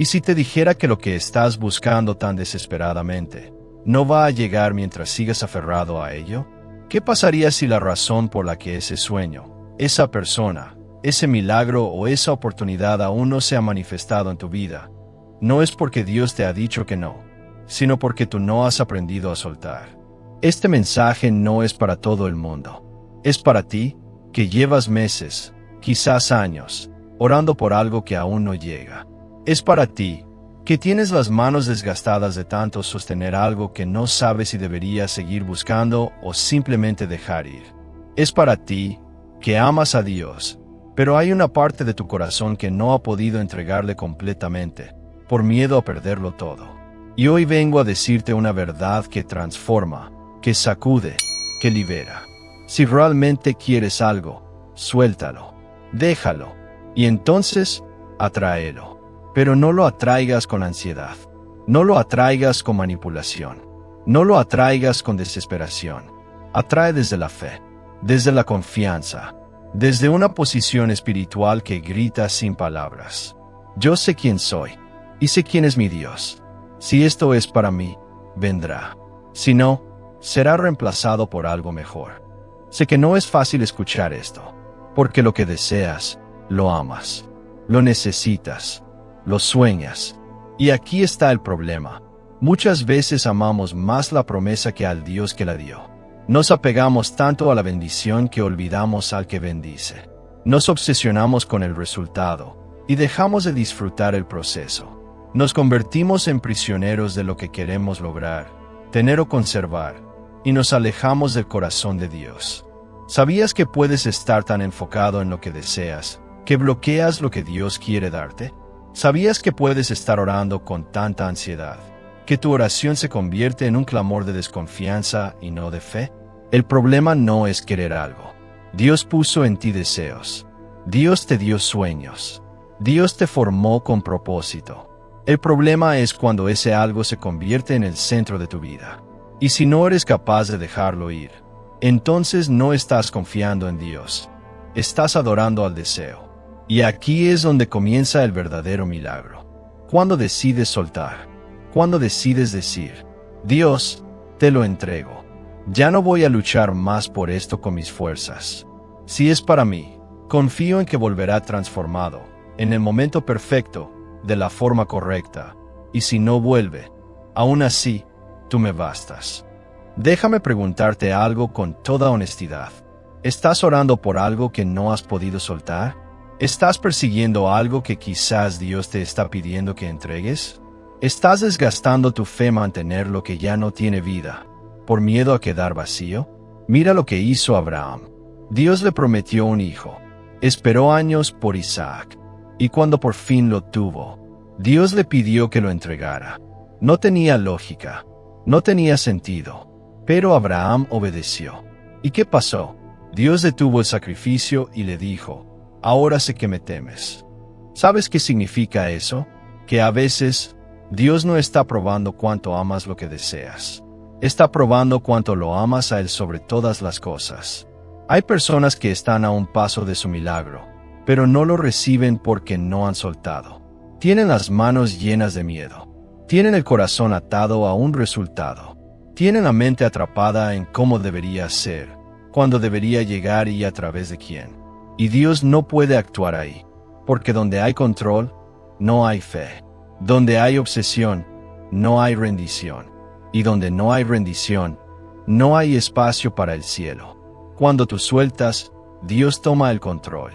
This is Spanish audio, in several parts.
¿Y si te dijera que lo que estás buscando tan desesperadamente no va a llegar mientras sigas aferrado a ello? ¿Qué pasaría si la razón por la que ese sueño, esa persona, ese milagro o esa oportunidad aún no se ha manifestado en tu vida, no es porque Dios te ha dicho que no, sino porque tú no has aprendido a soltar? Este mensaje no es para todo el mundo. Es para ti, que llevas meses, quizás años, orando por algo que aún no llega. Es para ti, que tienes las manos desgastadas de tanto sostener algo que no sabes si deberías seguir buscando o simplemente dejar ir. Es para ti, que amas a Dios, pero hay una parte de tu corazón que no ha podido entregarle completamente, por miedo a perderlo todo. Y hoy vengo a decirte una verdad que transforma, que sacude, que libera. Si realmente quieres algo, suéltalo, déjalo, y entonces, atráelo. Pero no lo atraigas con ansiedad, no lo atraigas con manipulación, no lo atraigas con desesperación. Atrae desde la fe, desde la confianza, desde una posición espiritual que grita sin palabras: yo sé quién soy, y sé quién es mi Dios. Si esto es para mí, vendrá. Si no, será reemplazado por algo mejor. Sé que no es fácil escuchar esto, porque lo que deseas, lo amas, lo necesitas, lo sueñas. Y aquí está el problema. Muchas veces amamos más la promesa que al Dios que la dio. Nos apegamos tanto a la bendición que olvidamos al que bendice. Nos obsesionamos con el resultado y dejamos de disfrutar el proceso. Nos convertimos en prisioneros de lo que queremos lograr, tener o conservar, y nos alejamos del corazón de Dios. ¿Sabías que puedes estar tan enfocado en lo que deseas que bloqueas lo que Dios quiere darte? ¿Sabías que puedes estar orando con tanta ansiedad que tu oración se convierte en un clamor de desconfianza y no de fe? El problema no es querer algo. Dios puso en ti deseos. Dios te dio sueños. Dios te formó con propósito. El problema es cuando ese algo se convierte en el centro de tu vida. Y si no eres capaz de dejarlo ir, entonces no estás confiando en Dios. Estás adorando al deseo. Y aquí es donde comienza el verdadero milagro. Cuando decides soltar, cuando decides decir: Dios, te lo entrego. Ya no voy a luchar más por esto con mis fuerzas. Si es para mí, confío en que volverá transformado, en el momento perfecto, de la forma correcta. Y si no vuelve, aún así, tú me bastas. Déjame preguntarte algo con toda honestidad. ¿Estás orando por algo que no has podido soltar? ¿Estás persiguiendo algo que quizás Dios te está pidiendo que entregues? ¿Estás desgastando tu fe mantener lo que ya no tiene vida, por miedo a quedar vacío? Mira lo que hizo Abraham. Dios le prometió un hijo. Esperó años por Isaac. Y cuando por fin lo tuvo, Dios le pidió que lo entregara. No tenía lógica. No tenía sentido. Pero Abraham obedeció. ¿Y qué pasó? Dios detuvo el sacrificio y le dijo: ahora sé que me temes. ¿Sabes qué significa eso? Que a veces, Dios no está probando cuánto amas lo que deseas. Está probando cuánto lo amas a Él sobre todas las cosas. Hay personas que están a un paso de su milagro, pero no lo reciben porque no han soltado. Tienen las manos llenas de miedo. Tienen el corazón atado a un resultado. Tienen la mente atrapada en cómo debería ser, cuándo debería llegar y a través de quién. Y Dios no puede actuar ahí, porque donde hay control, no hay fe. Donde hay obsesión, no hay rendición. Y donde no hay rendición, no hay espacio para el cielo. Cuando tú sueltas, Dios toma el control.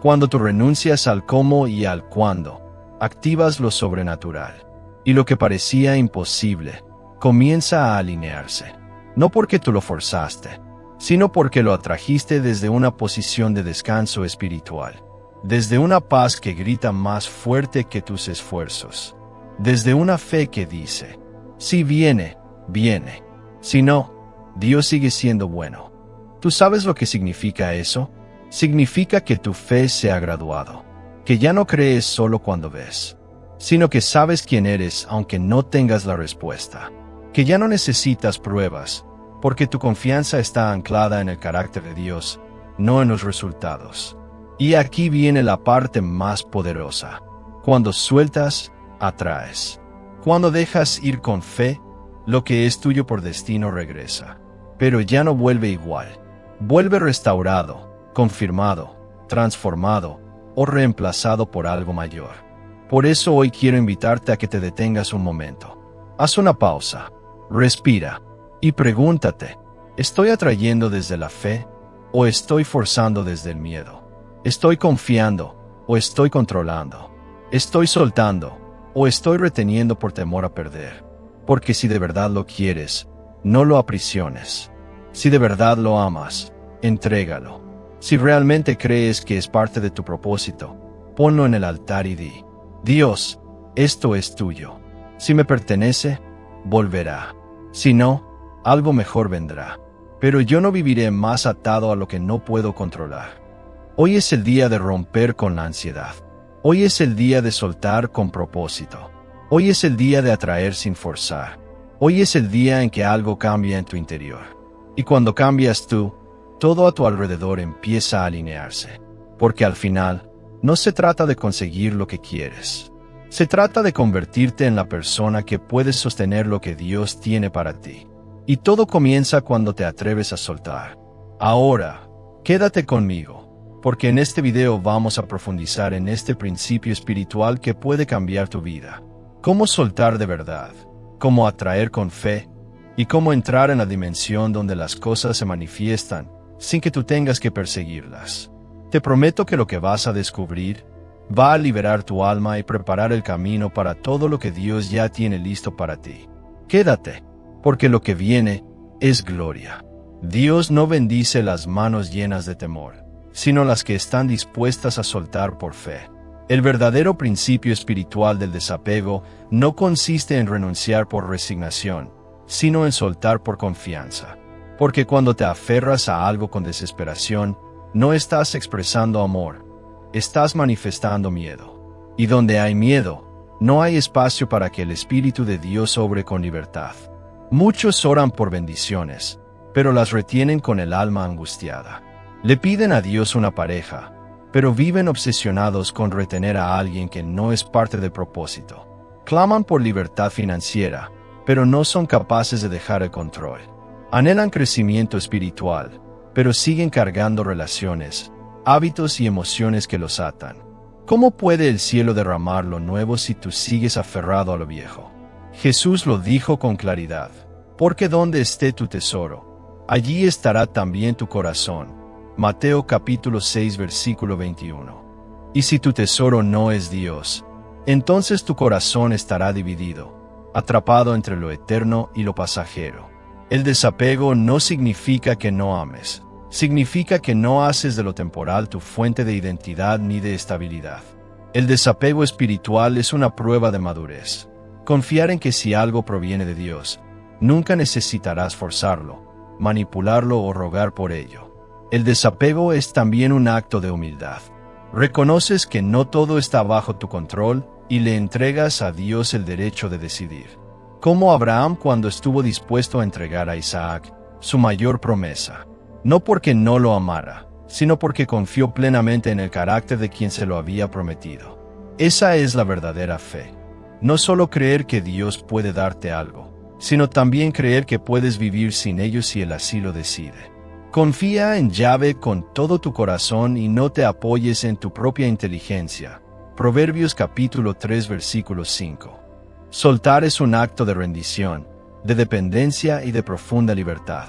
Cuando tú renuncias al cómo y al cuándo, activas lo sobrenatural. Y lo que parecía imposible, comienza a alinearse. No porque tú lo forzaste, sino porque lo atrajiste desde una posición de descanso espiritual, desde una paz que grita más fuerte que tus esfuerzos, desde una fe que dice: si viene, viene. Si no, Dios sigue siendo bueno. ¿Tú sabes lo que significa eso? Significa que tu fe se ha graduado, que ya no crees solo cuando ves, sino que sabes quién eres aunque no tengas la respuesta, que ya no necesitas pruebas, porque tu confianza está anclada en el carácter de Dios, no en los resultados. Y aquí viene la parte más poderosa. Cuando sueltas, atraes. Cuando dejas ir con fe, lo que es tuyo por destino regresa. Pero ya no vuelve igual. Vuelve restaurado, confirmado, transformado o reemplazado por algo mayor. Por eso hoy quiero invitarte a que te detengas un momento. Haz una pausa, respira y pregúntate, ¿estoy atrayendo desde la fe o estoy forzando desde el miedo? ¿Estoy confiando o estoy controlando? ¿Estoy soltando o estoy reteniendo por temor a perder? Porque si de verdad lo quieres, no lo aprisiones. Si de verdad lo amas, entrégalo. Si realmente crees que es parte de tu propósito, ponlo en el altar y di, Dios, esto es tuyo. Si me pertenece, volverá. Si no, algo mejor vendrá. Pero yo no viviré más atado a lo que no puedo controlar. Hoy es el día de romper con la ansiedad. Hoy es el día de soltar con propósito. Hoy es el día de atraer sin forzar. Hoy es el día en que algo cambia en tu interior. Y cuando cambias tú, todo a tu alrededor empieza a alinearse. Porque al final, no se trata de conseguir lo que quieres. Se trata de convertirte en la persona que puedes sostener lo que Dios tiene para ti. Y todo comienza cuando te atreves a soltar. Ahora, quédate conmigo, porque en este video vamos a profundizar en este principio espiritual que puede cambiar tu vida. Cómo soltar de verdad, cómo atraer con fe, y cómo entrar en la dimensión donde las cosas se manifiestan sin que tú tengas que perseguirlas. Te prometo que lo que vas a descubrir va a liberar tu alma y preparar el camino para todo lo que Dios ya tiene listo para ti. Quédate, porque lo que viene es gloria. Dios no bendice las manos llenas de temor, sino las que están dispuestas a soltar por fe. El verdadero principio espiritual del desapego no consiste en renunciar por resignación, sino en soltar por confianza. Porque cuando te aferras a algo con desesperación, no estás expresando amor, estás manifestando miedo. Y donde hay miedo, no hay espacio para que el Espíritu de Dios obre con libertad. Muchos oran por bendiciones, pero las retienen con el alma angustiada. Le piden a Dios una pareja, pero viven obsesionados con retener a alguien que no es parte del propósito. Claman por libertad financiera, pero no son capaces de dejar el control. Anhelan crecimiento espiritual, pero siguen cargando relaciones, hábitos y emociones que los atan. ¿Cómo puede el cielo derramar lo nuevo si tú sigues aferrado a lo viejo? Jesús lo dijo con claridad, porque donde esté tu tesoro, allí estará también tu corazón. Mateo capítulo 6 versículo 21. Y si tu tesoro no es Dios, entonces tu corazón estará dividido, atrapado entre lo eterno y lo pasajero. El desapego no significa que no ames, significa que no haces de lo temporal tu fuente de identidad ni de estabilidad. El desapego espiritual es una prueba de madurez. Confiar en que si algo proviene de Dios, nunca necesitarás forzarlo, manipularlo o rogar por ello. El desapego es también un acto de humildad. Reconoces que no todo está bajo tu control y le entregas a Dios el derecho de decidir. Como Abraham cuando estuvo dispuesto a entregar a Isaac, su mayor promesa. No porque no lo amara, sino porque confió plenamente en el carácter de quien se lo había prometido. Esa es la verdadera fe. No solo creer que Dios puede darte algo, sino también creer que puedes vivir sin ello si Él así lo decide. Confía en Yahvé con todo tu corazón y no te apoyes en tu propia inteligencia. Proverbios capítulo 3 versículo 5. Soltar es un acto de rendición, de dependencia y de profunda libertad.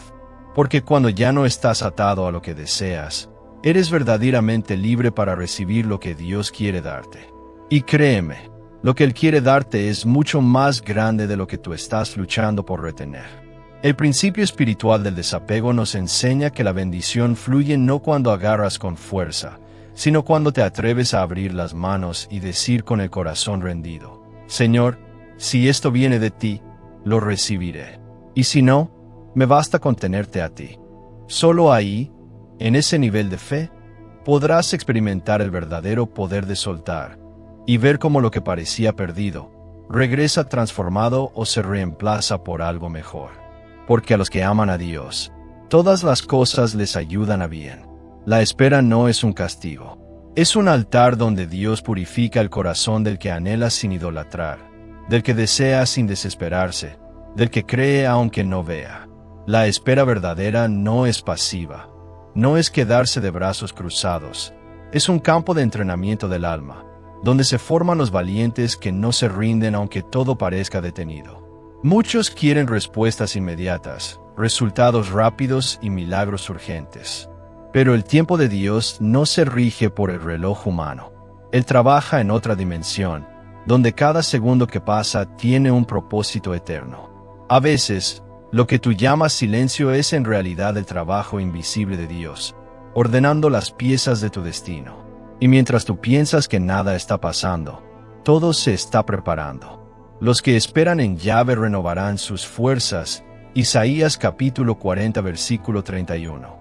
Porque cuando ya no estás atado a lo que deseas, eres verdaderamente libre para recibir lo que Dios quiere darte. Y créeme, lo que Él quiere darte es mucho más grande de lo que tú estás luchando por retener. El principio espiritual del desapego nos enseña que la bendición fluye no cuando agarras con fuerza, sino cuando te atreves a abrir las manos y decir con el corazón rendido, Señor, si esto viene de ti, lo recibiré. Y si no, me basta con tenerte a ti. Solo ahí, en ese nivel de fe, podrás experimentar el verdadero poder de soltar y ver cómo lo que parecía perdido regresa transformado o se reemplaza por algo mejor. Porque a los que aman a Dios, todas las cosas les ayudan a bien. La espera no es un castigo. Es un altar donde Dios purifica el corazón del que anhela sin idolatrar. del que desea sin desesperarse, del que cree aunque no vea. La espera verdadera no es pasiva, no es quedarse de brazos cruzados, es un campo de entrenamiento del alma, donde se forman los valientes que no se rinden aunque todo parezca detenido. Muchos quieren respuestas inmediatas, resultados rápidos y milagros urgentes. Pero el tiempo de Dios no se rige por el reloj humano. Él trabaja en otra dimensión, donde cada segundo que pasa tiene un propósito eterno. A veces, lo que tú llamas silencio es en realidad el trabajo invisible de Dios, ordenando las piezas de tu destino. Y mientras tú piensas que nada está pasando, todo se está preparando. Los que esperan en Yahvé renovarán sus fuerzas. Isaías capítulo 40 versículo 31.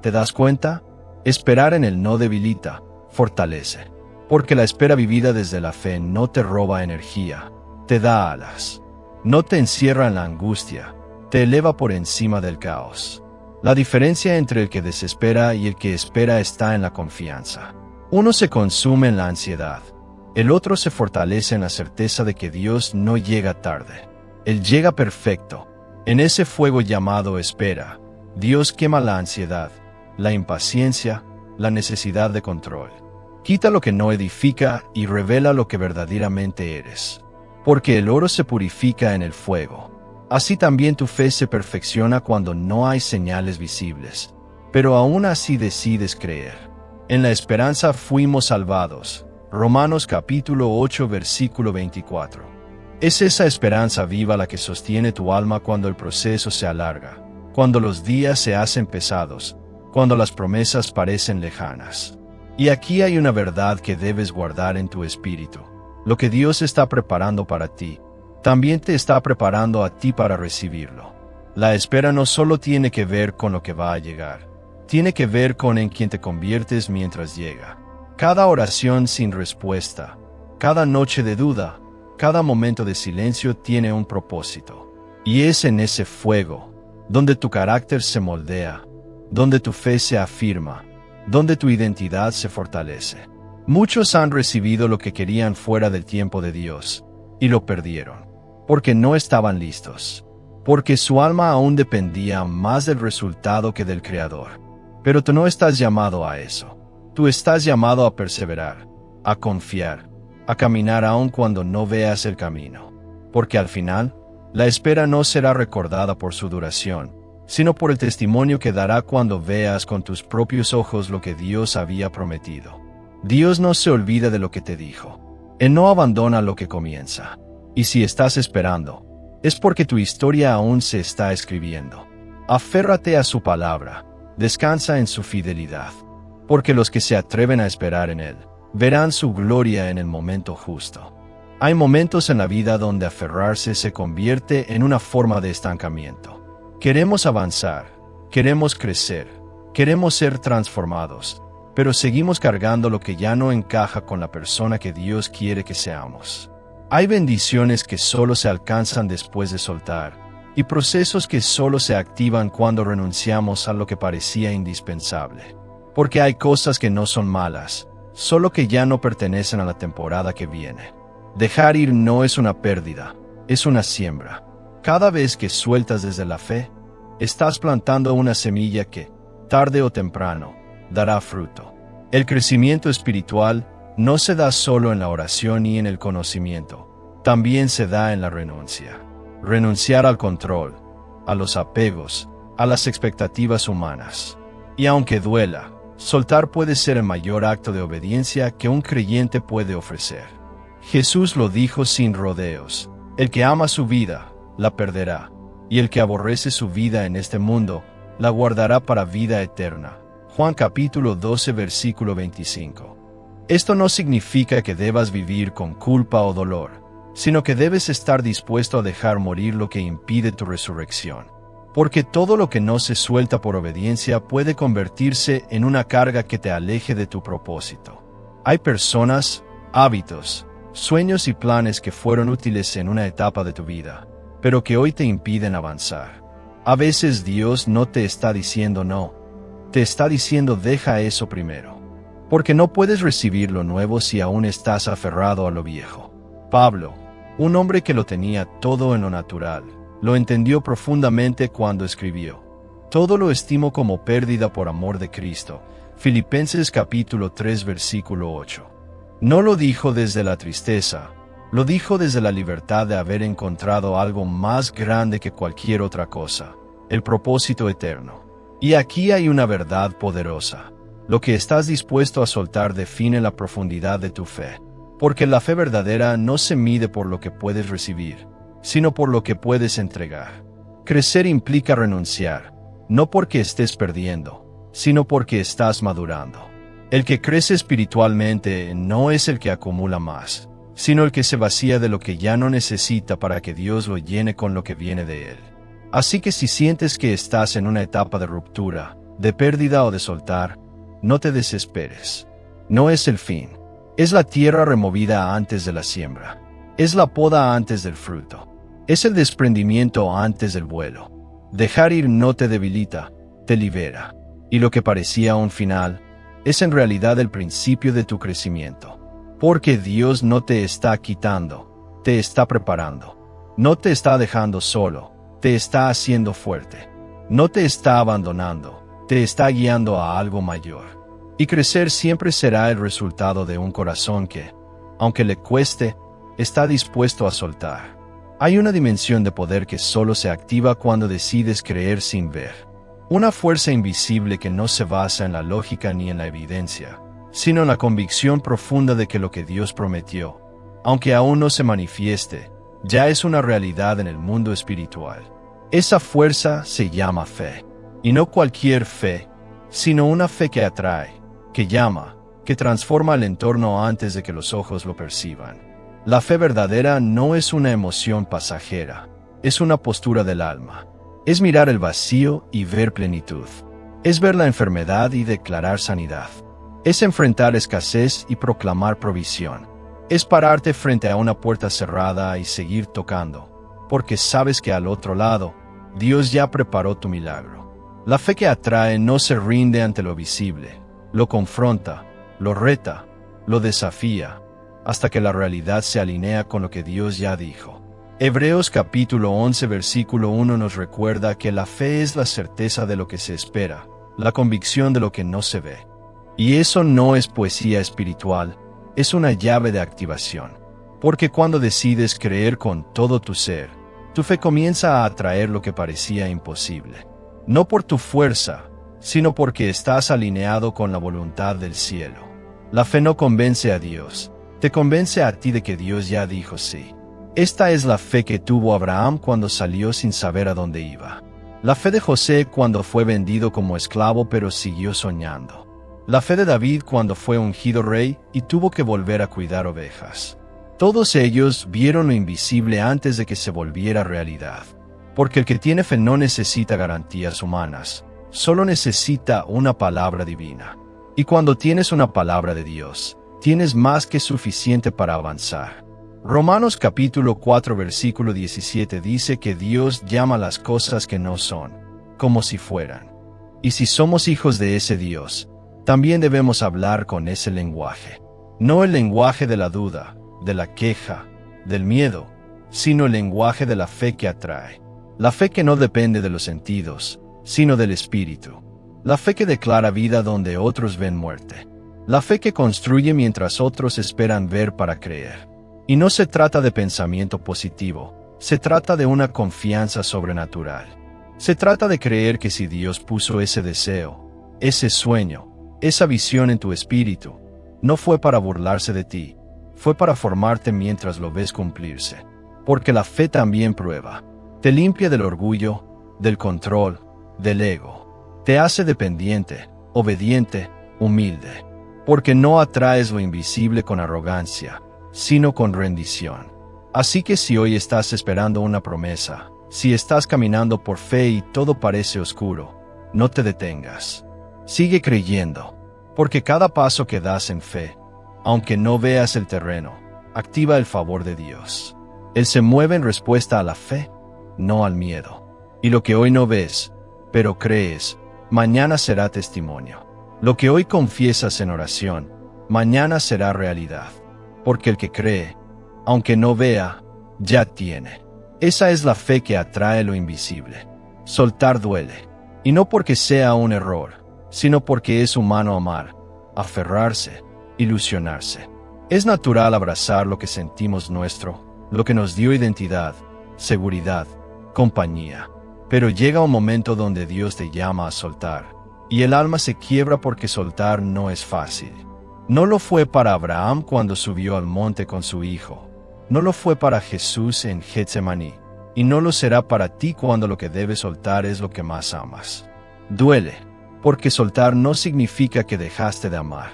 ¿Te das cuenta? Esperar en Él no debilita, fortalece. Porque la espera vivida desde la fe no te roba energía, te da alas. No te encierra en la angustia, te eleva por encima del caos. La diferencia entre el que desespera y el que espera está en la confianza. Uno se consume en la ansiedad, el otro se fortalece en la certeza de que Dios no llega tarde. Él llega perfecto. En ese fuego llamado espera, Dios quema la ansiedad, la impaciencia, la necesidad de control. Quita lo que no edifica y revela lo que verdaderamente eres. Porque el oro se purifica en el fuego. Así también tu fe se perfecciona cuando no hay señales visibles. Pero aún así decides creer. En la esperanza fuimos salvados. Romanos capítulo 8 versículo 24. Es esa esperanza viva la que sostiene tu alma cuando el proceso se alarga, cuando los días se hacen pesados, cuando las promesas parecen lejanas. Y aquí hay una verdad que debes guardar en tu espíritu. Lo que Dios está preparando para ti, también te está preparando a ti para recibirlo. La espera no solo tiene que ver con lo que va a llegar, tiene que ver con en quien te conviertes mientras llega. Cada oración sin respuesta, cada noche de duda, cada momento de silencio tiene un propósito. Y es en ese fuego, donde tu carácter se moldea, donde tu fe se afirma, donde tu identidad se fortalece. Muchos han recibido lo que querían fuera del tiempo de Dios, y lo perdieron, porque no estaban listos, porque su alma aún dependía más del resultado que del Creador. Pero tú no estás llamado a eso. Tú estás llamado a perseverar, a confiar, a caminar aun cuando no veas el camino. Porque al final, la espera no será recordada por su duración, sino por el testimonio que dará cuando veas con tus propios ojos lo que Dios había prometido. Dios no se olvida de lo que te dijo. Él no abandona lo que comienza. Y si estás esperando, es porque tu historia aún se está escribiendo. Aférrate a su palabra, descansa en su fidelidad. Porque los que se atreven a esperar en Él, verán su gloria en el momento justo. Hay momentos en la vida donde aferrarse se convierte en una forma de estancamiento. Queremos avanzar, queremos crecer, queremos ser transformados, pero seguimos cargando lo que ya no encaja con la persona que Dios quiere que seamos. Hay bendiciones que solo se alcanzan después de soltar, y procesos que solo se activan cuando renunciamos a lo que parecía indispensable. Porque hay cosas que no son malas, solo que ya no pertenecen a la temporada que viene. Dejar ir no es una pérdida, es una siembra. Cada vez que sueltas desde la fe, estás plantando una semilla que, tarde o temprano, dará fruto. El crecimiento espiritual no se da solo en la oración y en el conocimiento, también se da en la renuncia. Renunciar al control, a los apegos, a las expectativas humanas. Y aunque duela, soltar puede ser el mayor acto de obediencia que un creyente puede ofrecer. Jesús lo dijo sin rodeos: el que ama su vida, la perderá, y el que aborrece su vida en este mundo, la guardará para vida eterna. Juan capítulo 12 versículo 25. Esto no significa que debas vivir con culpa o dolor, sino que debes estar dispuesto a dejar morir lo que impide tu resurrección. Porque todo lo que no se suelta por obediencia puede convertirse en una carga que te aleje de tu propósito. Hay personas, hábitos, sueños y planes que fueron útiles en una etapa de tu vida, pero que hoy te impiden avanzar. A veces Dios no te está diciendo no, te está diciendo deja eso primero. Porque no puedes recibir lo nuevo si aún estás aferrado a lo viejo. Pablo, Un hombre que lo tenía todo en lo natural, lo entendió profundamente cuando escribió: todo lo estimo como pérdida por amor de Cristo. Filipenses capítulo 3 versículo 8. No lo dijo desde la tristeza, lo dijo desde la libertad de haber encontrado algo más grande que cualquier otra cosa, el propósito eterno. Y aquí hay una verdad poderosa. Lo que estás dispuesto a soltar define la profundidad de tu fe, porque la fe verdadera no se mide por lo que puedes recibir, sino por lo que puedes entregar. Crecer implica renunciar, no porque estés perdiendo, sino porque estás madurando. El que crece espiritualmente no es el que acumula más, sino el que se vacía de lo que ya no necesita para que Dios lo llene con lo que viene de él. Así que si sientes que estás en una etapa de ruptura, de pérdida o de soltar, no te desesperes. No es el fin. Es la tierra removida antes de la siembra. Es la poda antes del fruto. Es el desprendimiento antes del vuelo. Dejar ir no te debilita, te libera. Y lo que parecía un final, es en realidad el principio de tu crecimiento. Porque Dios no te está quitando, te está preparando. No te está dejando solo, te está haciendo fuerte. No te está abandonando, te está guiando a algo mayor. Y crecer siempre será el resultado de un corazón que, aunque le cueste, está dispuesto a soltar. Hay una dimensión de poder que solo se activa cuando decides creer sin ver. Una fuerza invisible que no se basa en la lógica ni en la evidencia, sino en la convicción profunda de que lo que Dios prometió, aunque aún no se manifieste, ya es una realidad en el mundo espiritual. Esa fuerza se llama fe. Y no cualquier fe, sino una fe que atrae, que llama, que transforma el entorno antes de que los ojos lo perciban. La fe verdadera no es una emoción pasajera, es una postura del alma. Es mirar el vacío y ver plenitud. Es ver la enfermedad y declarar sanidad. Es enfrentar escasez y proclamar provisión. Es pararte frente a una puerta cerrada y seguir tocando, porque sabes que al otro lado, Dios ya preparó tu milagro. La fe que atrae no se rinde ante lo visible, lo confronta, lo reta, lo desafía, hasta que la realidad se alinea con lo que Dios ya dijo. Hebreos capítulo 11 versículo 1 nos recuerda que la fe es la certeza de lo que se espera, la convicción de lo que no se ve. Y eso no es poesía espiritual, es una llave de activación. Porque cuando decides creer con todo tu ser, tu fe comienza a atraer lo que parecía imposible. No por tu fuerza, sino porque estás alineado con la voluntad del cielo. La fe no convence a Dios, te convence a ti de que Dios ya dijo sí. Esta es la fe que tuvo Abraham cuando salió sin saber a dónde iba. La fe de José cuando fue vendido como esclavo pero siguió soñando. La fe de David cuando fue ungido rey y tuvo que volver a cuidar ovejas. Todos ellos vieron lo invisible antes de que se volviera realidad. Porque el que tiene fe no necesita garantías humanas, solo necesita una palabra divina. Y cuando tienes una palabra de Dios, tienes más que suficiente para avanzar. Romanos capítulo 4 versículo 17 dice que Dios llama las cosas que no son, como si fueran. Y si somos hijos de ese Dios, también debemos hablar con ese lenguaje. No el lenguaje de la duda, de la queja, del miedo, sino el lenguaje de la fe que atrae. La fe que no depende de los sentidos, sino del Espíritu. La fe que declara vida donde otros ven muerte. La fe que construye mientras otros esperan ver para creer. Y no se trata de pensamiento positivo, se trata de una confianza sobrenatural. Se trata de creer que si Dios puso ese deseo, ese sueño, esa visión en tu espíritu, no fue para burlarse de ti, fue para formarte mientras lo ves cumplirse. Porque la fe también prueba, te limpia del orgullo, del control, del ego. Te hace dependiente, obediente, humilde. Porque no atraes lo invisible con arrogancia, sino con rendición. Así que si hoy estás esperando una promesa, si estás caminando por fe y todo parece oscuro, no te detengas. Sigue creyendo, porque cada paso que das en fe, aunque no veas el terreno, activa el favor de Dios. Él se mueve en respuesta a la fe, no al miedo. Y lo que hoy no ves, pero crees, mañana será testimonio. Lo que hoy confiesas en oración, mañana será realidad. Porque el que cree, aunque no vea, ya tiene. Esa es la fe que atrae lo invisible. Soltar duele. Y no porque sea un error, sino porque es humano amar, aferrarse, ilusionarse. Es natural abrazar lo que sentimos nuestro, lo que nos dio identidad, seguridad, compañía. Pero llega un momento donde Dios te llama a soltar, y el alma se quiebra porque soltar no es fácil. No lo fue para Abraham cuando subió al monte con su hijo. No lo fue para Jesús en Getsemaní, y no lo será para ti cuando lo que debes soltar es lo que más amas. Duele, porque soltar no significa que dejaste de amar.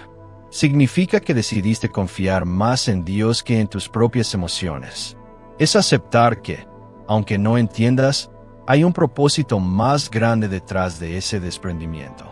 Significa que decidiste confiar más en Dios que en tus propias emociones. Es aceptar que, aunque no entiendas, hay un propósito más grande detrás de ese desprendimiento.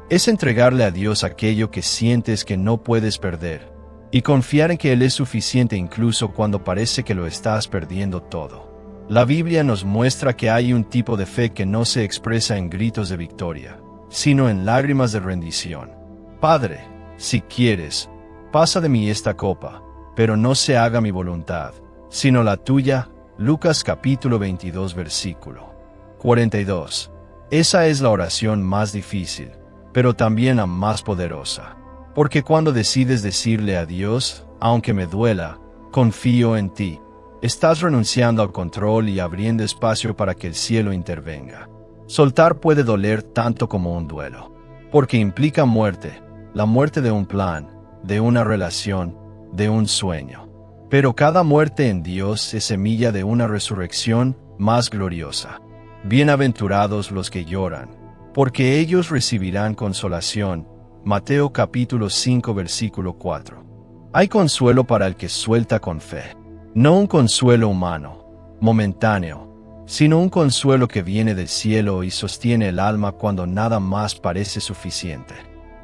Es entregarle a Dios aquello que sientes que no puedes perder, y confiar en que Él es suficiente incluso cuando parece que lo estás perdiendo todo. La Biblia nos muestra que hay un tipo de fe que no se expresa en gritos de victoria, sino en lágrimas de rendición. Padre, si quieres, pasa de mí esta copa, pero no se haga mi voluntad, sino la tuya. Lucas capítulo 22 versículo 42. Esa es la oración más difícil, pero también la más poderosa. Porque cuando decides decirle a Dios, aunque me duela, confío en ti, estás renunciando al control y abriendo espacio para que el cielo intervenga. Soltar puede doler tanto como un duelo, porque implica muerte, la muerte de un plan, de una relación, de un sueño. Pero cada muerte en Dios es semilla de una resurrección más gloriosa. Bienaventurados los que lloran, porque ellos recibirán consolación. Mateo capítulo 5 versículo 4. Hay consuelo para el que suelta con fe. No un consuelo humano, momentáneo, sino un consuelo que viene del cielo y sostiene el alma cuando nada más parece suficiente.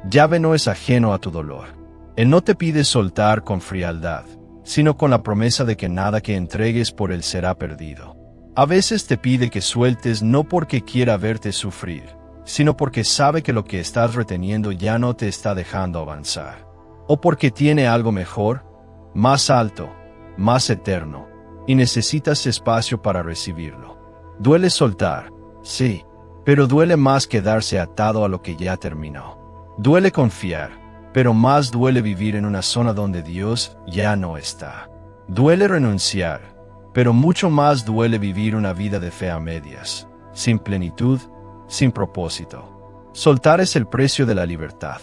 Yahvé no es ajeno a tu dolor. Él no te pide soltar con frialdad, sino con la promesa de que nada que entregues por Él será perdido. A veces te pide que sueltes no porque quiera verte sufrir, sino porque sabe que lo que estás reteniendo ya no te está dejando avanzar. O porque tiene algo mejor, más alto, más eterno, y necesitas espacio para recibirlo. Duele soltar, sí, pero duele más quedarse atado a lo que ya terminó. Duele confiar, pero más duele vivir en una zona donde Dios ya no está. Duele renunciar, pero mucho más duele vivir una vida de fe a medias, sin plenitud, sin propósito. Soltar es el precio de la libertad.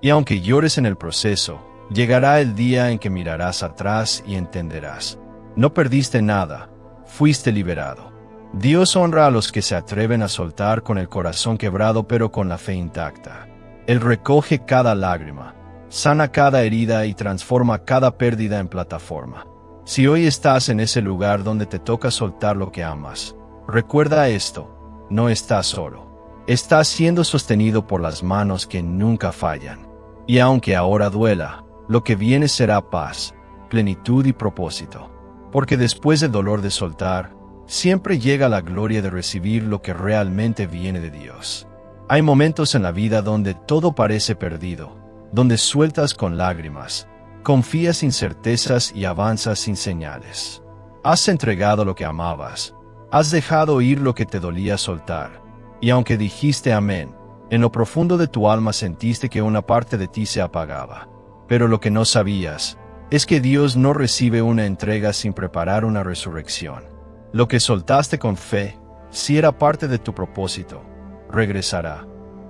Y aunque llores en el proceso, llegará el día en que mirarás atrás y entenderás. No perdiste nada, fuiste liberado. Dios honra a los que se atreven a soltar con el corazón quebrado pero con la fe intacta. Él recoge cada lágrima, sana cada herida y transforma cada pérdida en plataforma. Si hoy estás en ese lugar donde te toca soltar lo que amas, recuerda esto, no estás solo. Estás siendo sostenido por las manos que nunca fallan. Y aunque ahora duela, lo que viene será paz, plenitud y propósito. Porque después del dolor de soltar, siempre llega la gloria de recibir lo que realmente viene de Dios. Hay momentos en la vida donde todo parece perdido, donde sueltas con lágrimas, confías sin certezas y avanzas sin señales. Has entregado lo que amabas, has dejado ir lo que te dolía soltar, y aunque dijiste amén, en lo profundo de tu alma sentiste que una parte de ti se apagaba. Pero lo que no sabías es que Dios no recibe una entrega sin preparar una resurrección. Lo que soltaste con fe, si era parte de tu propósito, regresará,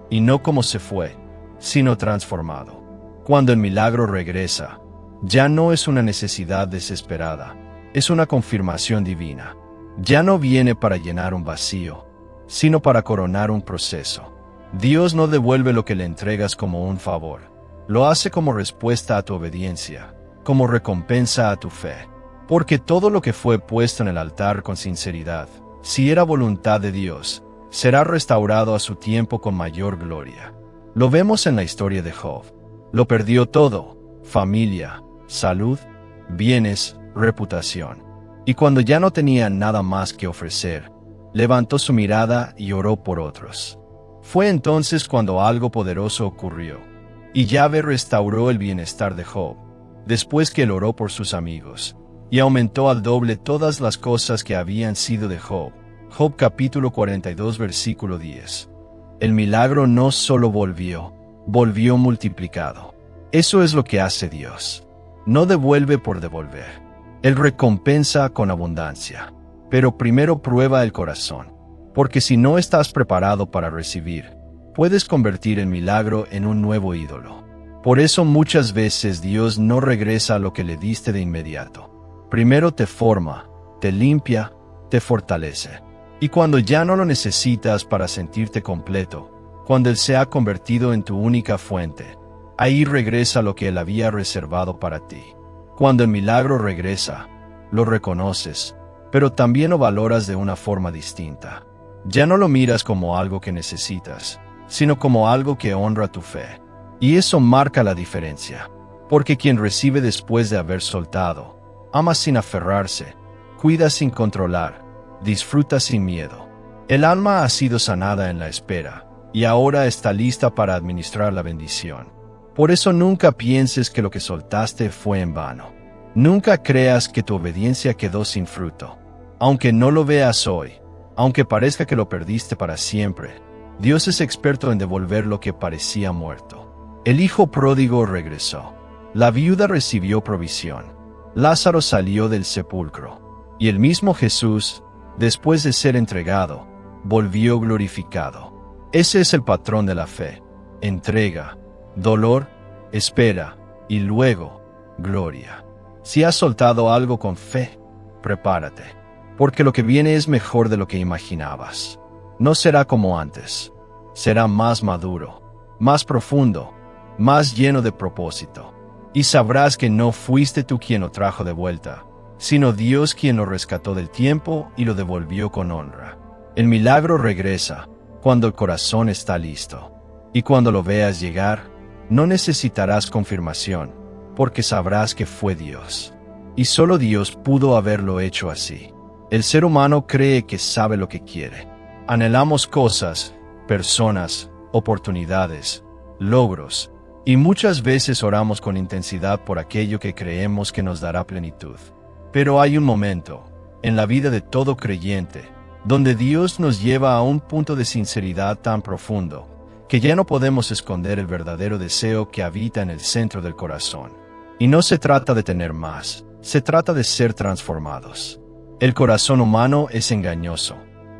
y no como se fue, sino transformado. Cuando el milagro regresa, ya no es una necesidad desesperada, es una confirmación divina. Ya no viene para llenar un vacío, sino para coronar un proceso. Dios no devuelve lo que le entregas como un favor, lo hace como respuesta a tu obediencia, como recompensa a tu fe. Porque todo lo que fue puesto en el altar con sinceridad, si era voluntad de Dios, será restaurado a su tiempo con mayor gloria. Lo vemos en la historia de Job. Lo perdió todo: familia, salud, bienes, reputación. Y cuando ya no tenía nada más que ofrecer, levantó su mirada y oró por otros. Fue entonces cuando algo poderoso ocurrió, y Yahvé restauró el bienestar de Job, después que él oró por sus amigos. y aumentó al doble todas las cosas que habían sido de Job. Job capítulo 42 versículo 10. El milagro no solo volvió multiplicado. Eso es lo que hace Dios. No devuelve por devolver. Él recompensa con abundancia. Pero primero prueba el corazón. Porque si no estás preparado para recibir, puedes convertir el milagro en un nuevo ídolo. Por eso muchas veces Dios no regresa a lo que le diste de inmediato. Primero te forma, te limpia, te fortalece. Y cuando ya no lo necesitas para sentirte completo, cuando Él se ha convertido en tu única fuente, ahí regresa lo que Él había reservado para ti. Cuando el milagro regresa, lo reconoces, pero también lo valoras de una forma distinta. Ya no lo miras como algo que necesitas, sino como algo que honra tu fe. Y eso marca la diferencia, porque quien recibe después de haber soltado, ama sin aferrarse, cuida sin controlar, disfruta sin miedo. El alma ha sido sanada en la espera, y ahora está lista para administrar la bendición. Por eso nunca pienses que lo que soltaste fue en vano. Nunca creas que tu obediencia quedó sin fruto. Aunque no lo veas hoy, aunque parezca que lo perdiste para siempre, Dios es experto en devolver lo que parecía muerto. El hijo pródigo regresó. La viuda recibió provisión. Lázaro salió del sepulcro. Y el mismo Jesús, después de ser entregado, volvió glorificado. Ese es el patrón de la fe. Entrega, dolor, espera, y luego, gloria. Si has soltado algo con fe, prepárate, porque lo que viene es mejor de lo que imaginabas. No será como antes. Será más maduro, más profundo, más lleno de propósito. Y sabrás que no fuiste tú quien lo trajo de vuelta, sino Dios quien lo rescató del tiempo y lo devolvió con honra. El milagro regresa cuando el corazón está listo. Y cuando lo veas llegar, no necesitarás confirmación, porque sabrás que fue Dios. Y solo Dios pudo haberlo hecho así. El ser humano cree que sabe lo que quiere. Anhelamos cosas, personas, oportunidades, logros, y muchas veces oramos con intensidad por aquello que creemos que nos dará plenitud. Pero hay un momento, en la vida de todo creyente, donde Dios nos lleva a un punto de sinceridad tan profundo, que ya no podemos esconder el verdadero deseo que habita en el centro del corazón. Y no se trata de tener más, se trata de ser transformados. El corazón humano es engañoso.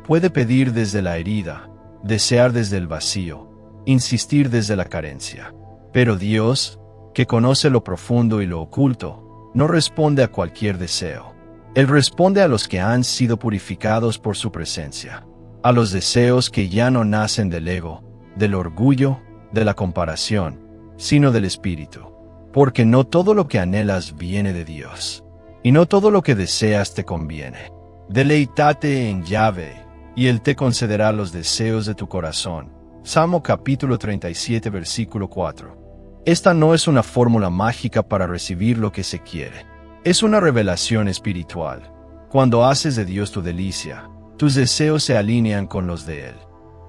Puede pedir desde la herida, desear desde el vacío, insistir desde la carencia. Pero Dios, que conoce lo profundo y lo oculto, no responde a cualquier deseo. Él responde a los que han sido purificados por su presencia, a los deseos que ya no nacen del ego, del orgullo, de la comparación, sino del Espíritu. Porque no todo lo que anhelas viene de Dios, y no todo lo que deseas te conviene. Deleítate en Yahvé, y Él te concederá los deseos de tu corazón. Salmo capítulo 37 versículo 4. Esta no es una fórmula mágica para recibir lo que se quiere. Es una revelación espiritual. Cuando haces de Dios tu delicia, tus deseos se alinean con los de Él.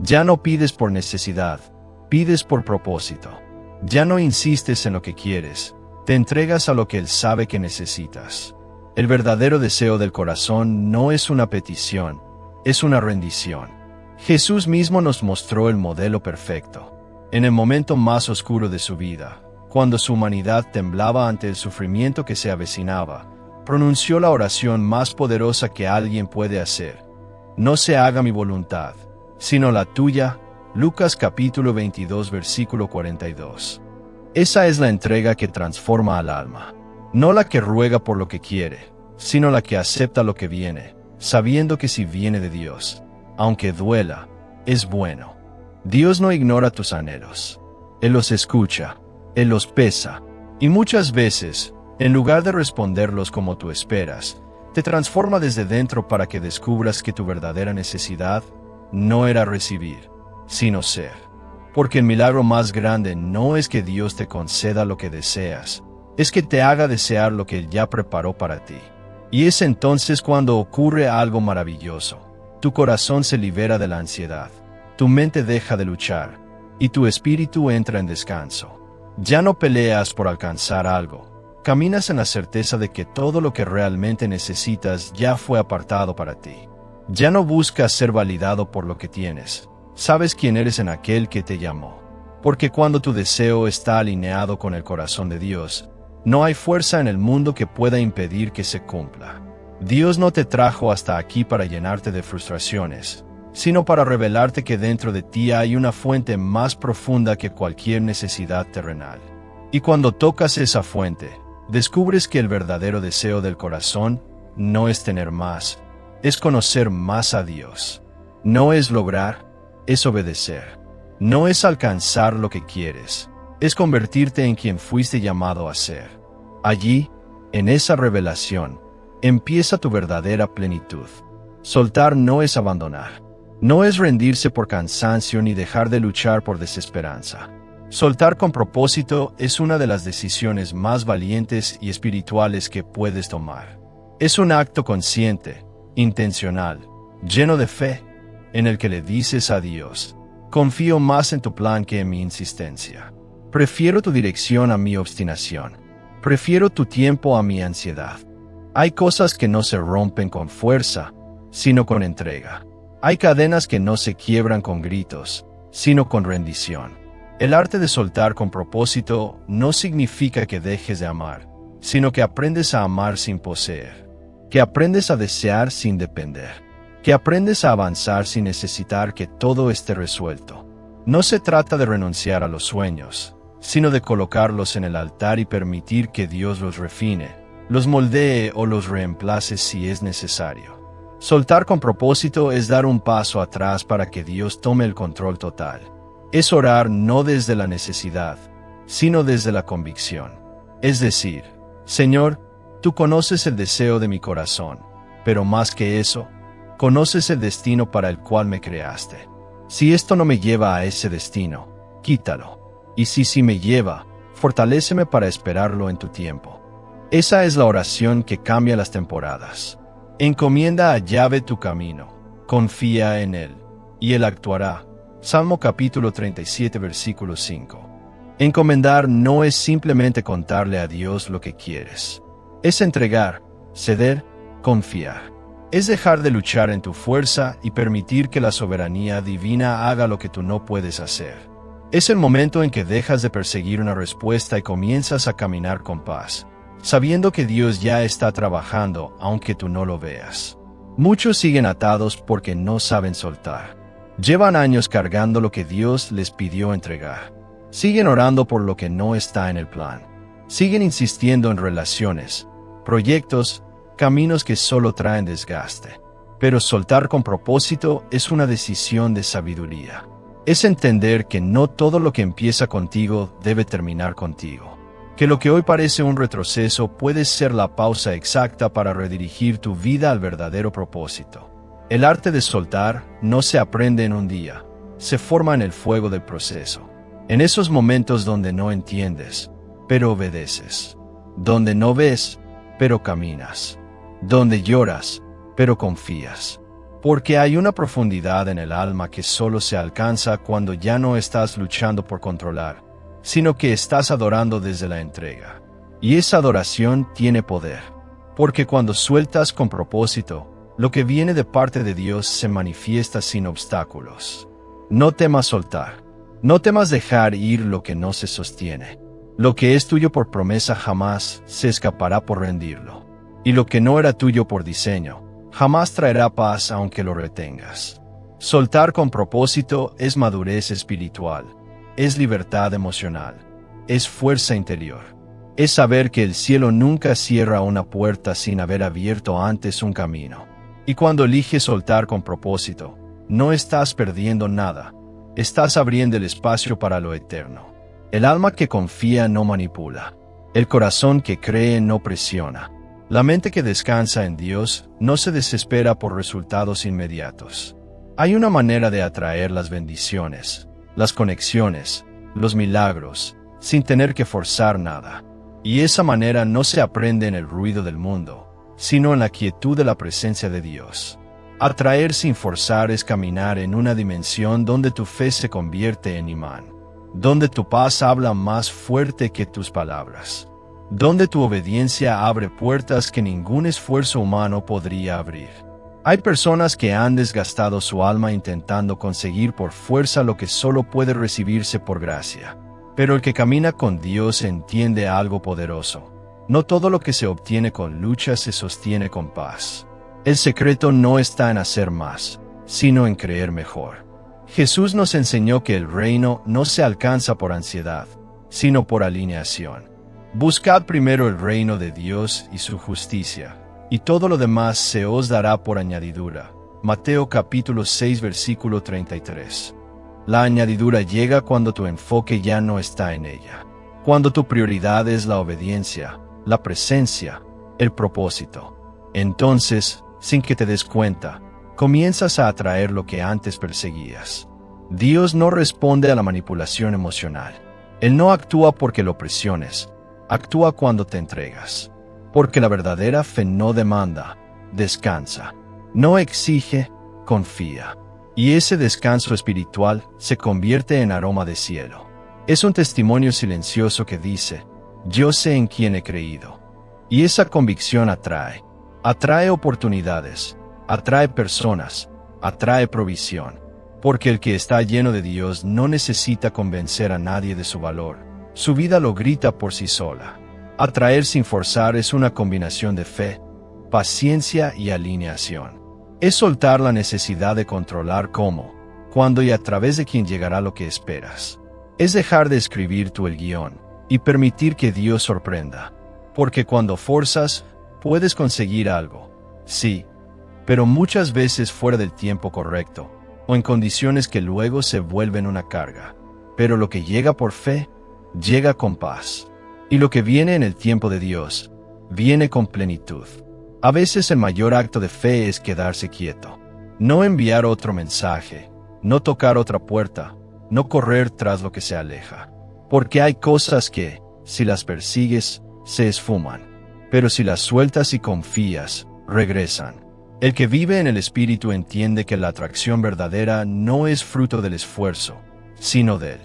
Ya no pides por necesidad, pides por propósito. Ya no insistes en lo que quieres, te entregas a lo que Él sabe que necesitas. El verdadero deseo del corazón no es una petición, es una rendición. Jesús mismo nos mostró el modelo perfecto. En el momento más oscuro de su vida, cuando su humanidad temblaba ante el sufrimiento que se avecinaba, pronunció la oración más poderosa que alguien puede hacer. No se haga mi voluntad, sino la tuya. Lucas capítulo 22 versículo 42. Esa es la entrega que transforma al alma. No la que ruega por lo que quiere, sino la que acepta lo que viene, sabiendo que si viene de Dios, aunque duela, es bueno. Dios no ignora tus anhelos. Él los escucha, Él los pesa, y muchas veces, en lugar de responderlos como tú esperas, te transforma desde dentro para que descubras que tu verdadera necesidad no era recibir, sino ser. Porque el milagro más grande no es que Dios te conceda lo que deseas, es que te haga desear lo que Él ya preparó para ti. Y es entonces cuando ocurre algo maravilloso. Tu corazón se libera de la ansiedad, tu mente deja de luchar, y tu espíritu entra en descanso. Ya no peleas por alcanzar algo, Caminas en la certeza de que todo lo que realmente necesitas ya fue apartado para ti. Ya no buscas ser validado por lo que tienes. Sabes quién eres en aquel que te llamó. Porque cuando tu deseo está alineado con el corazón de Dios, no hay fuerza en el mundo que pueda impedir que se cumpla. Dios no te trajo hasta aquí para llenarte de frustraciones, sino para revelarte que dentro de ti hay una fuente más profunda que cualquier necesidad terrenal. Y cuando tocas esa fuente, descubres que el verdadero deseo del corazón no es tener más, es conocer más a Dios. No es lograr, es obedecer. No es alcanzar lo que quieres, es convertirte en quien fuiste llamado a ser. Allí, en esa revelación, empieza tu verdadera plenitud. Soltar no es abandonar. No es rendirse por cansancio ni dejar de luchar por desesperanza. Soltar con propósito es una de las decisiones más valientes y espirituales que puedes tomar. Es un acto consciente, intencional, lleno de fe, en el que le dices a Dios: confío más en tu plan que en mi insistencia. Prefiero tu dirección a mi obstinación. Prefiero tu tiempo a mi ansiedad. Hay cosas que no se rompen con fuerza, sino con entrega. Hay cadenas que no se quiebran con gritos, sino con rendición. El arte de soltar con propósito no significa que dejes de amar, sino que aprendes a amar sin poseer, que aprendes a desear sin depender, que aprendes a avanzar sin necesitar que todo esté resuelto. No se trata de renunciar a los sueños, sino de colocarlos en el altar y permitir que Dios los refine, los moldee o los reemplace si es necesario. Soltar con propósito es dar un paso atrás para que Dios tome el control total. Es orar no desde la necesidad, sino desde la convicción. Es decir, Señor, tú conoces el deseo de mi corazón, pero más que eso, conoces el destino para el cual me creaste. Si esto no me lleva a ese destino, quítalo. Y si sí me lleva, fortaléceme para esperarlo en tu tiempo. Esa es la oración que cambia las temporadas. Encomienda a Yahvé tu camino, confía en Él, y Él actuará. Salmo capítulo 37 versículo 5. Encomendar no es simplemente contarle a Dios lo que quieres. Es entregar, ceder, confiar. Es dejar de luchar en tu fuerza y permitir que la soberanía divina haga lo que tú no puedes hacer. Es el momento en que dejas de perseguir una respuesta y comienzas a caminar con paz, sabiendo que Dios ya está trabajando aunque tú no lo veas. Muchos siguen atados porque no saben soltar. Llevan años cargando lo que Dios les pidió entregar. Siguen orando por lo que no está en el plan. Siguen insistiendo en relaciones, proyectos, caminos que solo traen desgaste. Pero soltar con propósito es una decisión de sabiduría. Es entender que no todo lo que empieza contigo debe terminar contigo. Que lo que hoy parece un retroceso puede ser la pausa exacta para redirigir tu vida al verdadero propósito. El arte de soltar no se aprende en un día, se forma en el fuego del proceso. En esos momentos donde no entiendes, pero obedeces. Donde no ves, pero caminas. Donde lloras, pero confías. Porque hay una profundidad en el alma que solo se alcanza cuando ya no estás luchando por controlar, sino que estás adorando desde la entrega. Y esa adoración tiene poder, porque cuando sueltas con propósito, lo que viene de parte de Dios se manifiesta sin obstáculos. No temas soltar, no temas dejar ir lo que no se sostiene. Lo que es tuyo por promesa jamás se escapará por rendirlo. Y lo que no era tuyo por diseño, jamás traerá paz aunque lo retengas. Soltar con propósito es madurez espiritual. Es libertad emocional, es fuerza interior, es saber que el cielo nunca cierra una puerta sin haber abierto antes un camino. Y cuando eliges soltar con propósito, no estás perdiendo nada, estás abriendo el espacio para lo eterno. El alma que confía no manipula, el corazón que cree no presiona, la mente que descansa en Dios no se desespera por resultados inmediatos. Hay una manera de atraer las bendiciones, las conexiones, los milagros, sin tener que forzar nada. Y esa manera no se aprende en el ruido del mundo, sino en la quietud de la presencia de Dios. Atraer sin forzar es caminar en una dimensión donde tu fe se convierte en imán, donde tu paz habla más fuerte que tus palabras. donde tu obediencia abre puertas que ningún esfuerzo humano podría abrir. Hay personas que han desgastado su alma intentando conseguir por fuerza lo que solo puede recibirse por gracia. Pero el que camina con Dios entiende algo poderoso. No todo lo que se obtiene con lucha se sostiene con paz. El secreto no está en hacer más, sino en creer mejor. Jesús nos enseñó que el reino no se alcanza por ansiedad, sino por alineación. Buscad primero el reino de Dios y su justicia, y todo lo demás se os dará por añadidura. Mateo capítulo 6 versículo 33. La añadidura llega cuando tu enfoque ya no está en ella. Cuando tu prioridad es la obediencia, la presencia, el propósito. Entonces, sin que te des cuenta, comienzas a atraer lo que antes perseguías. Dios no responde a la manipulación emocional. Él no actúa porque lo presiones, actúa cuando te entregas. Porque la verdadera fe no demanda, descansa. No exige, confía. Y ese descanso espiritual se convierte en aroma de cielo. Es un testimonio silencioso que dice, yo sé en quién he creído. Y esa convicción atrae. Atrae oportunidades, atrae personas, atrae provisión. Porque el que está lleno de Dios no necesita convencer a nadie de su valor. Su vida lo grita por sí sola. Atraer sin forzar es una combinación de fe, paciencia y alineación. Es soltar la necesidad de controlar cómo, cuándo y a través de quién llegará lo que esperas. Es dejar de escribir tú el guión y permitir que Dios sorprenda. Porque cuando forzas, puedes conseguir algo, sí, pero muchas veces fuera del tiempo correcto, o en condiciones que luego se vuelven una carga. Pero lo que llega por fe, llega con paz. Y lo que viene en el tiempo de Dios, viene con plenitud. A veces el mayor acto de fe es quedarse quieto. No enviar otro mensaje, no tocar otra puerta, no correr tras lo que se aleja. Porque hay cosas que, si las persigues, se esfuman. Pero si las sueltas y confías, regresan. El que vive en el Espíritu entiende que la atracción verdadera no es fruto del esfuerzo, sino del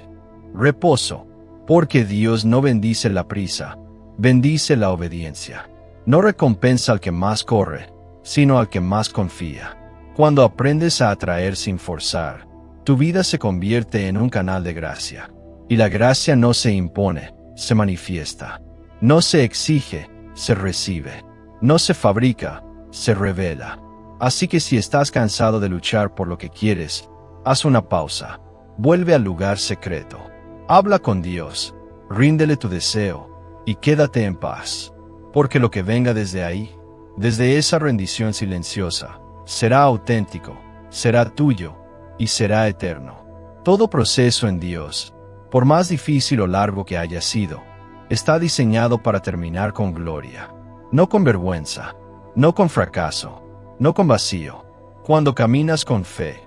reposo. Porque Dios no bendice la prisa, bendice la obediencia. No recompensa al que más corre, sino al que más confía. Cuando aprendes a atraer sin forzar, tu vida se convierte en un canal de gracia. Y la gracia no se impone, se manifiesta. No se exige, se recibe. No se fabrica, se revela. Así que si estás cansado de luchar por lo que quieres, haz una pausa. Vuelve al lugar secreto. Habla con Dios, ríndele tu deseo, y quédate en paz. Porque lo que venga desde ahí, desde esa rendición silenciosa, será auténtico, será tuyo, y será eterno. Todo proceso en Dios, por más difícil o largo que haya sido, está diseñado para terminar con gloria. No con vergüenza, no con fracaso, no con vacío. Cuando caminas con fe,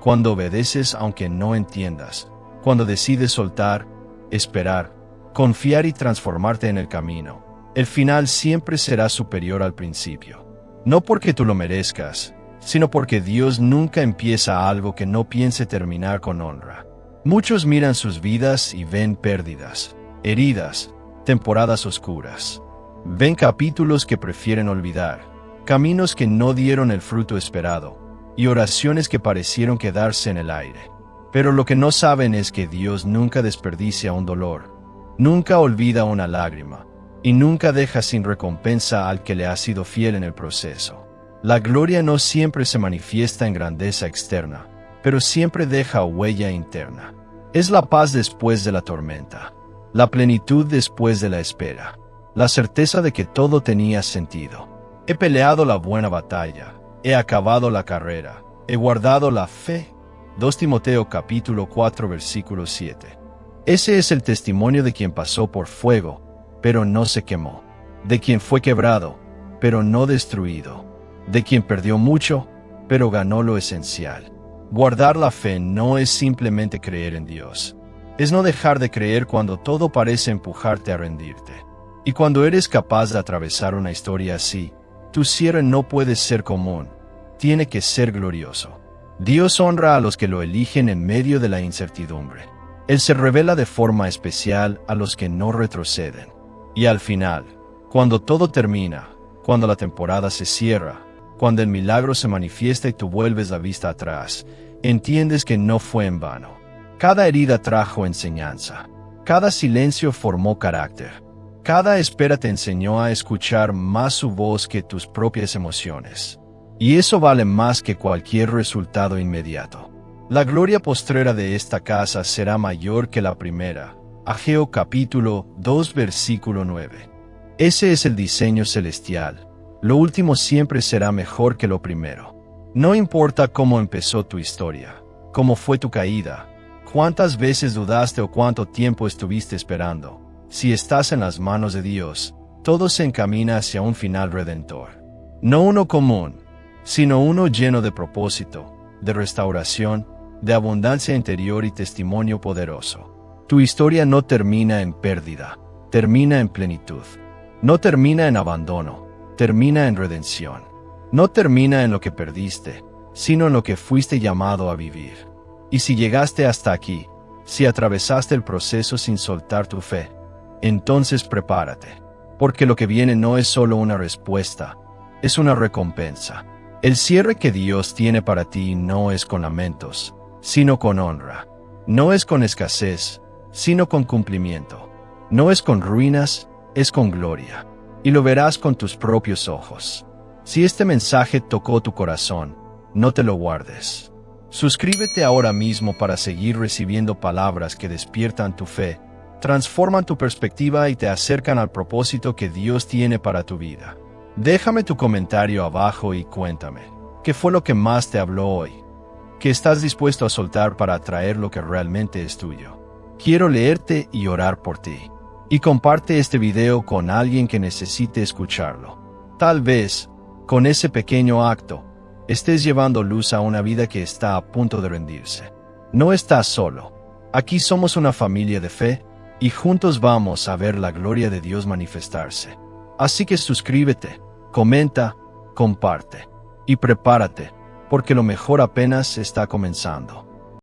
cuando obedeces aunque no entiendas, cuando decides soltar, esperar, confiar y transformarte en el camino, el final siempre será superior al principio. No porque tú lo merezcas, sino porque Dios nunca empieza algo que no piense terminar con honra. Muchos miran sus vidas y ven pérdidas, heridas, temporadas oscuras. Ven capítulos que prefieren olvidar, caminos que no dieron el fruto esperado, y oraciones que parecieron quedarse en el aire. Pero lo que no saben es que Dios nunca desperdicia un dolor, nunca olvida una lágrima, y nunca deja sin recompensa al que le ha sido fiel en el proceso. La gloria no siempre se manifiesta en grandeza externa, pero siempre deja huella interna. Es la paz después de la tormenta, la plenitud después de la espera, la certeza de que todo tenía sentido. He peleado la buena batalla, he acabado la carrera, he guardado la fe. 2 Timoteo capítulo 4 versículo 7. Ese es el testimonio de quien pasó por fuego, pero no se quemó, de quien fue quebrado, pero no destruido, de quien perdió mucho, pero ganó lo esencial. Guardar la fe no es simplemente creer en Dios, es no dejar de creer cuando todo parece empujarte a rendirte. Y cuando eres capaz de atravesar una historia así, tu cierre no puede ser común, tiene que ser glorioso. Dios honra a los que lo eligen en medio de la incertidumbre. Él se revela de forma especial a los que no retroceden. Y al final, cuando todo termina, cuando la temporada se cierra, cuando el milagro se manifiesta y tú vuelves la vista atrás, entiendes que no fue en vano. Cada herida trajo enseñanza. Cada silencio formó carácter. Cada espera te enseñó a escuchar más su voz que tus propias emociones. Y eso vale más que cualquier resultado inmediato. La gloria postrera de esta casa será mayor que la primera. Ageo capítulo 2 versículo 9. Ese es el diseño celestial. Lo último siempre será mejor que lo primero. No importa cómo empezó tu historia, cómo fue tu caída, cuántas veces dudaste o cuánto tiempo estuviste esperando. Si estás en las manos de Dios, todo se encamina hacia un final redentor. No uno común, sino uno lleno de propósito, de restauración, de abundancia interior y testimonio poderoso. Tu historia no termina en pérdida, termina en plenitud. No termina en abandono, termina en redención. No termina en lo que perdiste, sino en lo que fuiste llamado a vivir. Y si llegaste hasta aquí, si atravesaste el proceso sin soltar tu fe, entonces prepárate, porque lo que viene no es solo una respuesta, es una recompensa. El cierre que Dios tiene para ti no es con lamentos, sino con honra. No es con escasez, sino con cumplimiento. No es con ruinas, es con gloria. Y lo verás con tus propios ojos. Si este mensaje tocó tu corazón, no te lo guardes. Suscríbete ahora mismo para seguir recibiendo palabras que despiertan tu fe, transforman tu perspectiva y te acercan al propósito que Dios tiene para tu vida. Déjame tu comentario abajo y cuéntame, ¿qué fue lo que más te habló hoy? ¿Qué estás dispuesto a soltar para atraer lo que realmente es tuyo? Quiero leerte y orar por ti. Y comparte este video con alguien que necesite escucharlo. Tal vez, con ese pequeño acto, estés llevando luz a una vida que está a punto de rendirse. No estás solo. Aquí somos una familia de fe, y juntos vamos a ver la gloria de Dios manifestarse. Así que suscríbete, comenta, comparte, y prepárate, porque lo mejor apenas está comenzando.